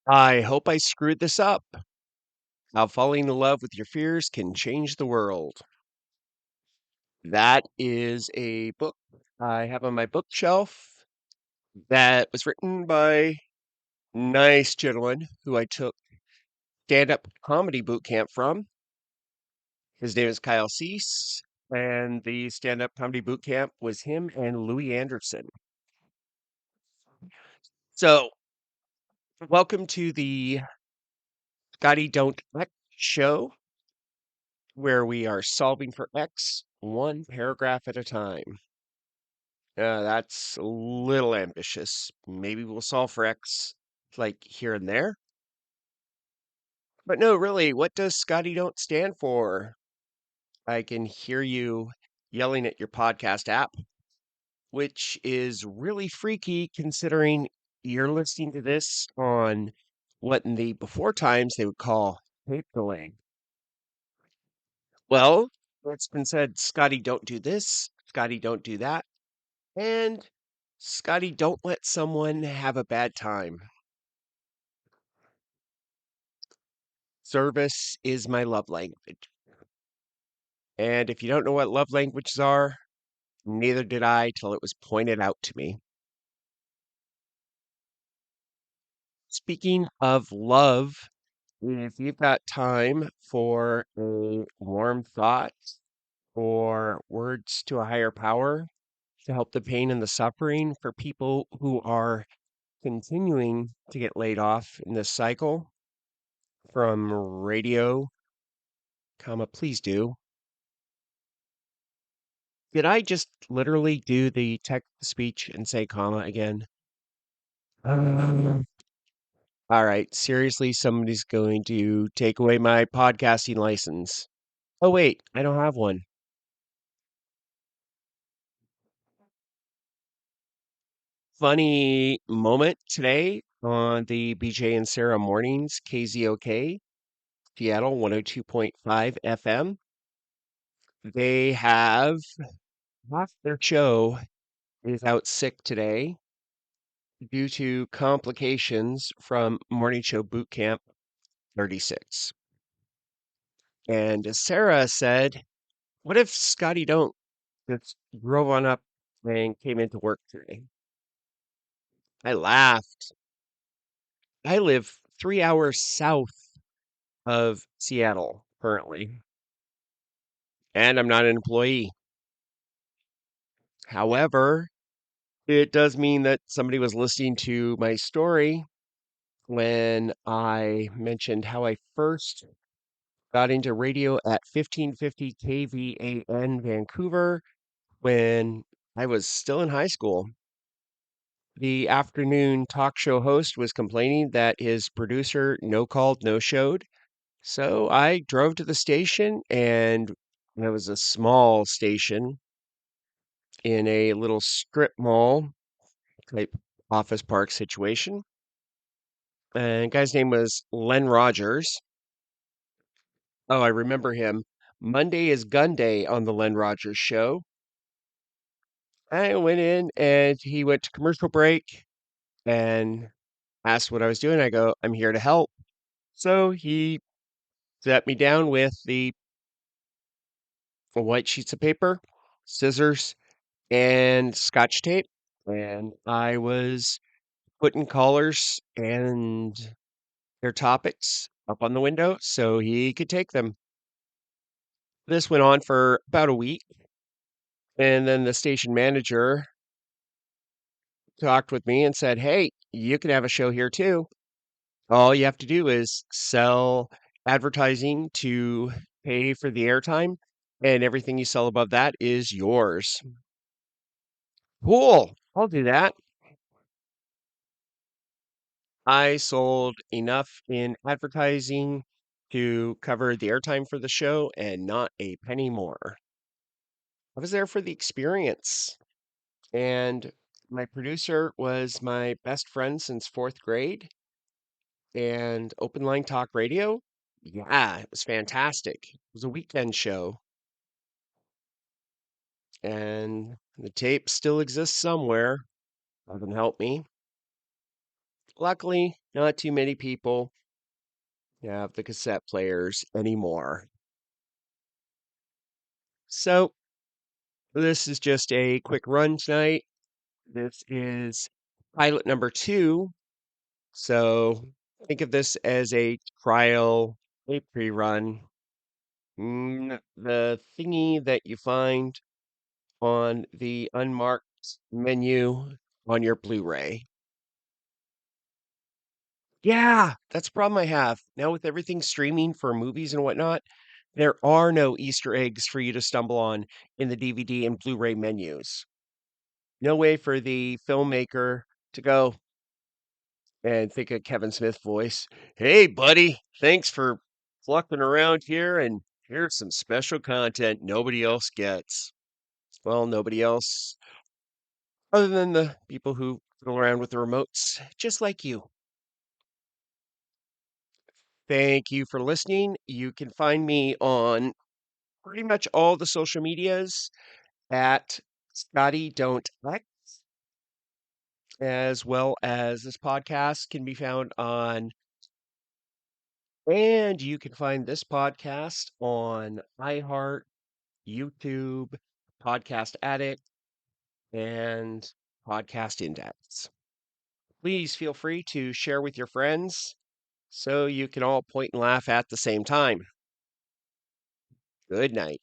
I hope I screwed this up. How falling in love with your fears can change the world. That is a book I have on my bookshelf that was written by a nice gentleman who I took stand-up comedy boot camp from. His name is Kyle Cease, and the stand-up comedy boot camp was him and Louis Anderson. So, welcome to the Scotty Don't X Show, where we are solving for X one paragraph at a time. That's a little ambitious. Maybe we'll solve for X like here and there. But no, really, what does Scotty Don't stand for? I can hear you yelling at your podcast app, which is really freaky considering you're listening to this on what in the before times they would call tape delay. Well, it's been said, Scotty, don't do this, Scotty, don't do that, and Scotty, don't let someone have a bad time. Service is my love language. And if you don't know what love languages are, neither did I till it was pointed out to me. Speaking of love, if you've got time for a warm thought or words to a higher power to help the pain and the suffering for people who are continuing to get laid off in this cycle from radio, comma, please do. Did I just literally do the text to speech and say comma again? All right, seriously, somebody's going to take away my podcasting license. Oh, wait, I don't have one. Funny moment today on the BJ and Sarah Mornings, KZOK, Seattle 102.5 FM. They have half their show is out sick today due to complications from Morning Show Boot Camp 36. And as Sarah said, what if Scotty Don't just drove on up and came into work today? I laughed. I live 3 hours south of Seattle currently, and I'm not an employee. However, it does mean that somebody was listening to my story when I mentioned how I first got into radio at 1550 KVAN Vancouver when I was still in high school. The afternoon talk show host was complaining that his producer no called, no showed. So I drove to the station, and it was a small station in a little strip mall type office park situation. And the guy's name was Len Rogers. Oh, I remember him. Monday is Gun Day on the Len Rogers show. I went in and he went to commercial break and asked what I was doing. I go, I'm here to help. So he sat me down with the white sheets of paper, scissors, and scotch tape. And I was putting callers and their topics up on the window so he could take them. This went on for about a week. And then the station manager talked with me and said, hey, you can have a show here too. All you have to do is sell advertising to pay for the airtime, and everything you sell above that is yours. Cool. I'll do that. I sold enough in advertising to cover the airtime for the show and not a penny more. I was there for the experience. And my producer was my best friend since fourth grade. And open line talk radio, yeah, it was fantastic. It was a weekend show. And the tape still exists somewhere. Doesn't help me. luckily, not too many people have the cassette players anymore. So, this is just a quick run tonight. This is pilot number 2. So, think of this as a trial, a pre-run. The thingy that you find on the unmarked menu on your Blu-ray. Yeah, that's a problem I have. Now with everything streaming for movies and whatnot, there are no Easter eggs for you to stumble on in the DVD and Blu-ray menus. No way for the filmmaker to go and think a Kevin Smith voice. Hey, buddy, thanks for plucking around here, and here's some special content nobody else gets. Well, nobody else other than the people who fiddle around with the remotes, just like you. Thank you for listening. You can find me on pretty much all the social medias at ScottyDontX, as well as this podcast can be found on, and you can find this podcast on iHeart, YouTube, Podcast Addict, and Podcast Index. Please feel free to share with your friends so you can all point and laugh at the same time. Good night.